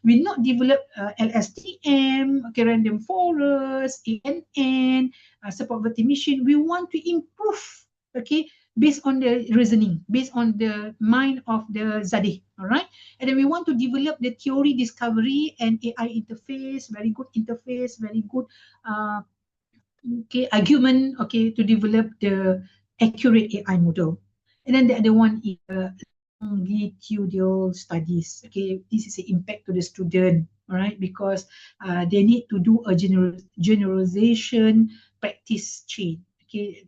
We not develop LSTM, okay, random forest, ANN, support verti machine. We want to improve, okay, based on the reasoning, based on the mind of the Zadeh, all right? And then we want to develop the theory discovery and AI interface, very good interface, very good okay, argument, okay, to develop the accurate AI model. And then the other one is longitudinal studies. Okay, this is an impact to the student, all right, because they need to do a generalization practice chain. Okay,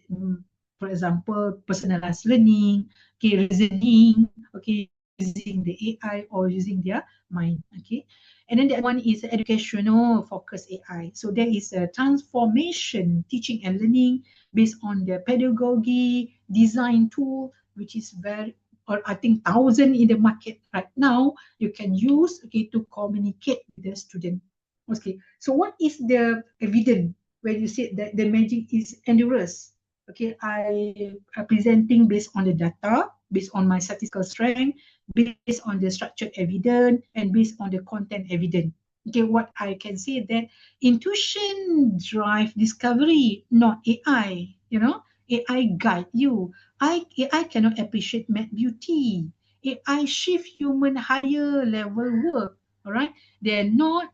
for example, personalized learning, okay, reasoning, okay, using the AI or using their mind. Okay, and then the other one is educational focused AI. So there is a transformation teaching and learning based on the pedagogy design tool, which is very, or I think 1,000 in the market right now, you can use, okay, to communicate with the student. Okay, so what is the evidence when you say that the magic is endurance? Okay, I am presenting based on the data, based on my statistical strength, based on the structured evidence, and based on the content evidence. Okay, what I can say that intuition drive discovery, not AI. You know, AI guide you. AI cannot appreciate math beauty. AI shift human higher level work. All right, they're not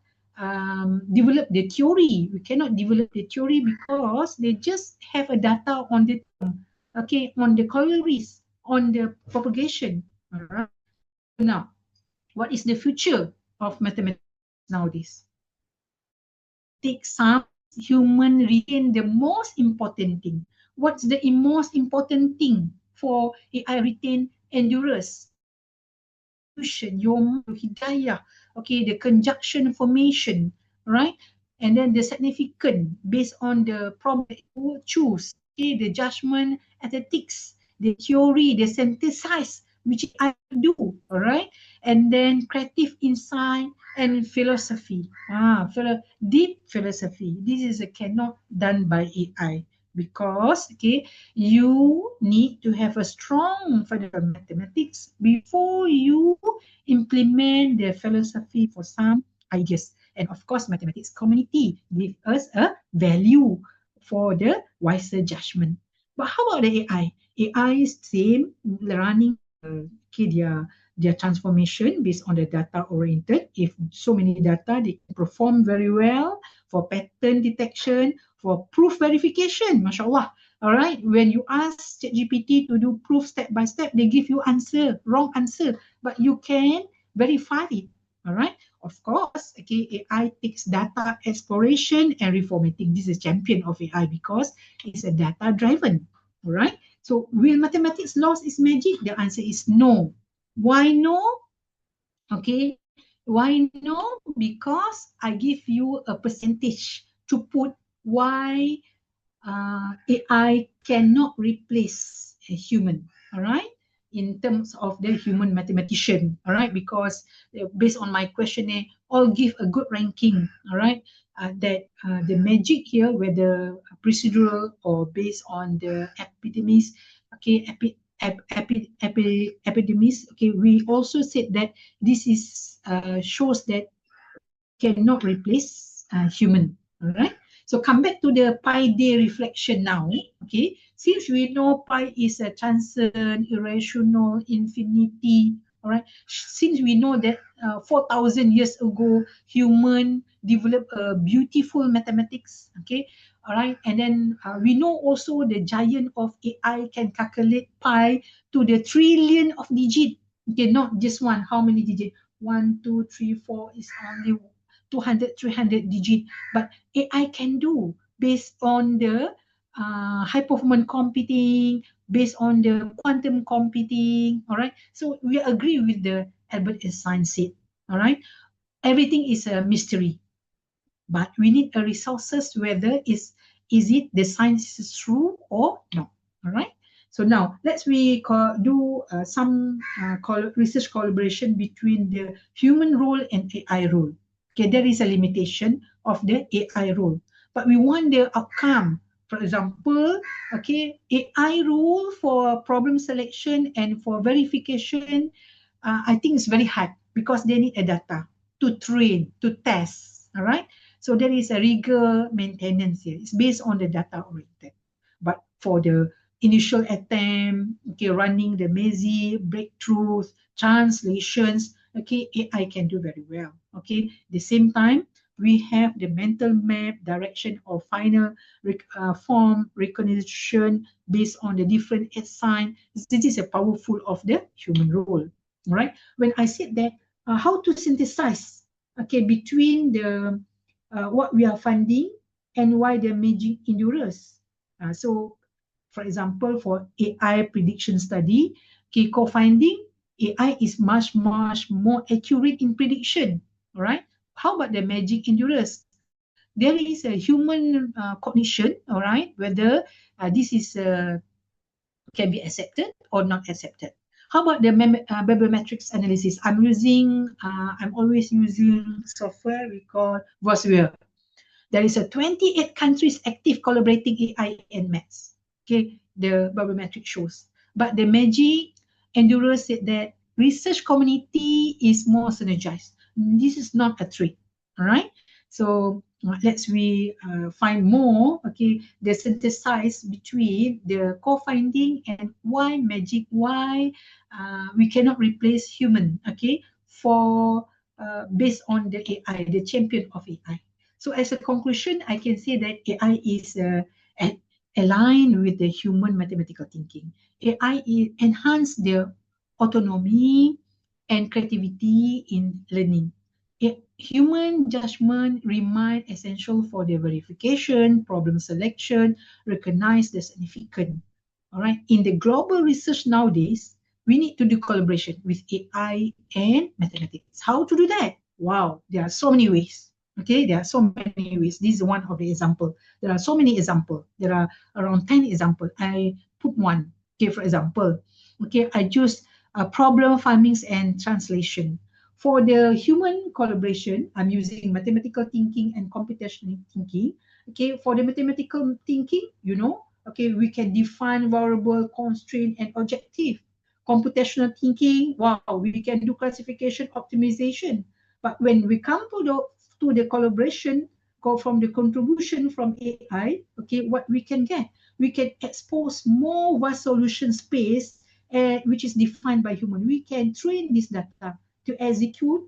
develop the theory. We cannot develop the theory because they just have a data on the okay, on the calories, on the propagation. All right. Now, what is the future of mathematics nowadays? Take some human retain the most important thing. What's the most important thing for AI retain endurance? Your hidayah, okay, the conjunction formation, right? And then the significant based on the problem you choose, okay, the judgment, ethics, the theory, the synthesis, which I do, all right? And then creative insight and philosophy. Deep philosophy. This is a cannot done by AI because, okay, you need to have a strong fundamental mathematics before you implement the philosophy for some ideas. And of course, mathematics community give us a value for the wiser judgment. But how about the AI? AI is same running okay, their transformation based on the data oriented. If so many data, they perform very well for pattern detection, for proof verification. MashaAllah. All right. When you ask ChatGPT to do proof step by step, they give you answer, wrong answer, but you can verify it. All right. Of course, okay, AI takes data exploration and reformatting. This is champion of AI because it's a data driven. All right. So will mathematics lost its magic? The answer is no. Why no? Okay. Why no? Because I give you a percentage to put why AI cannot replace a human, all right, in terms of the human mathematician, all right, because based on my questionnaire, all give a good ranking, all right, that the magic here, whether procedural or based on the epidemics, okay, epidemics, okay, we also said that this is shows that cannot replace human, all right. So come back to the pi day reflection now, okay. Since we know pi is a transcendent, irrational, infinity, all right. Since we know that 4,000 years ago, human developed a beautiful mathematics, okay. All right. And then we know also the giant of AI can calculate pi to the trillion of digit. Okay, not just one. How many digit? 1, 2, 3, 4 is only 200, 300 digit, but AI can do based on the high performance computing, based on the quantum computing, all right? So we agree with the Albert Einstein said, all right? Everything is a mystery, but we need a resources whether is it the science is true or not, all right? So now let's do some research collaboration between the human role and AI role. Okay, there is a limitation of the AI role, but we want the outcome. For example, okay, AI rule for problem selection and for verification, I think it's very hard because they need a data. to train, to test. All right. So there is a rigor maintenance here. It's based on the data oriented. But for the initial attempt, okay, running the mazy, breakthroughs, translations, okay, AI can do very well. Okay. At the same time, we have the mental map, direction or final form recognition based on the different sign. This is a powerful of the human role, right? When I said that, how to synthesize, okay, between the what we are finding and why the magic endures. So, for example, for AI prediction study, okay, co-finding, AI is much more accurate in prediction. All right. How about the magic endurance? There is a human cognition. All right, whether this is can be accepted or not accepted. How about the barometrics analysis? I'm always using software we call Vosware. There is a 28 countries active collaborating AI and maths. Okay, the barometric shows. But the Magic Endurer said that research community is more synergized. This is not a trick. All right. So let's we find more. Okay, the synthesize between the co-finding and why magic, why we cannot replace human. Okay, for based on the AI, the champion of AI. So as a conclusion, I can say that AI is aligned with the human mathematical thinking. AI enhance the autonomy and creativity in learning. Human judgment remain essential for the verification, problem selection, recognize the significant. All right. In the global research nowadays, we need to do collaboration with AI and mathematics. How to do that? Wow, there are so many ways. Okay, there are so many ways. This is one of the example. There are so many examples. There are around 10 examples. I put one. Okay, for example, okay, I choose problem findings and translation. For the human collaboration, I'm using mathematical thinking and computational thinking. Okay, for the mathematical thinking, okay, we can define variable, constraint, and objective. Computational thinking, wow, we can do classification, optimization. But when we come to the collaboration, go from the contribution from AI, okay, what we can get, we can expose more vast solution space, which is defined by human. We can train this data to execute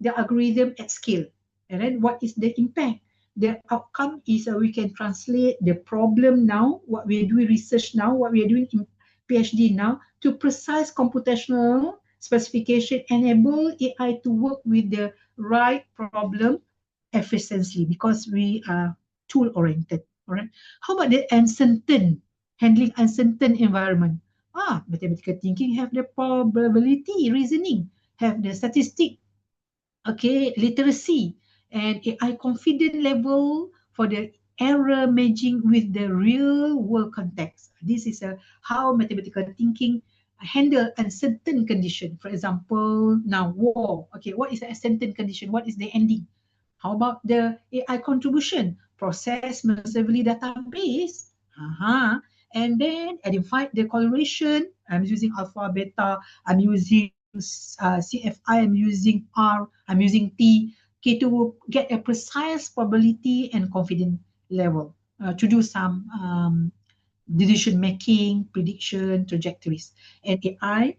the algorithm at scale. And then what is the impact? The outcome is we can translate the problem now, what we are doing research now, what we are doing in PhD now, to precise computational specification, enable AI to work with the right problem efficiently because we are tool oriented. All right. How about the uncertain, handling uncertain environment? Mathematical thinking have the probability reasoning, have the statistic, okay, literacy, and AI confident level for the error matching with the real world context. This is how mathematical thinking handle uncertain condition. For example, now war. Okay, what is the uncertain condition? What is the ending? How about the AI contribution? Process massively database. And then identify the correlation. I'm using alpha, beta. I'm using CFI. I'm using R. I'm using T. Okay, to get a precise probability and confidence level to do some decision making, prediction, trajectories. And AI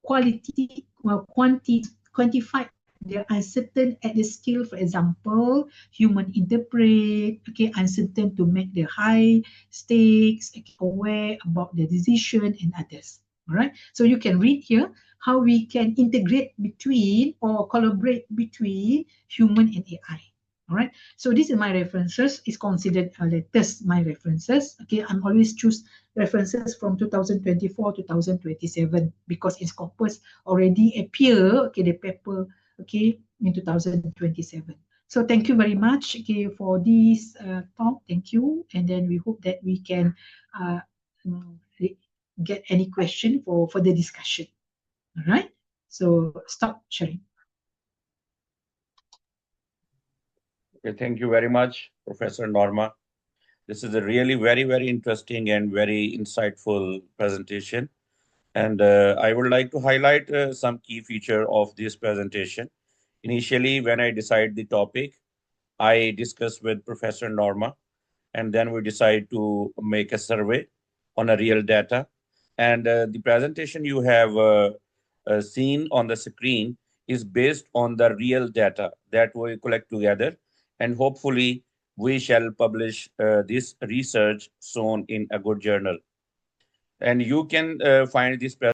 quantify the uncertain at the scale. For example, human interpret, okay, uncertain to make the high stakes, okay, aware about the decision and others. All right. So you can read here how we can integrate between or collaborate between human and AI. All right. So this is my references. Is considered latest my references. Okay. I'm always choose references from 2024 2027 because in Scopus already appear, okay, the paper, okay, in 2027. So thank you very much, okay, for this talk. Thank you. And then we hope that we can uh, get any question for the discussion. All right. So stop sharing. Okay, thank you very much, Professor Norma. This is a really very interesting and very insightful presentation. And I would like to highlight some key feature of this presentation. Initially, when I decide the topic, I discuss with Professor Norma, and then we decide to make a survey on a real data. And the presentation you have seen on the screen is based on the real data that we collect together. And hopefully, we shall publish this research soon in a good journal. And you can find this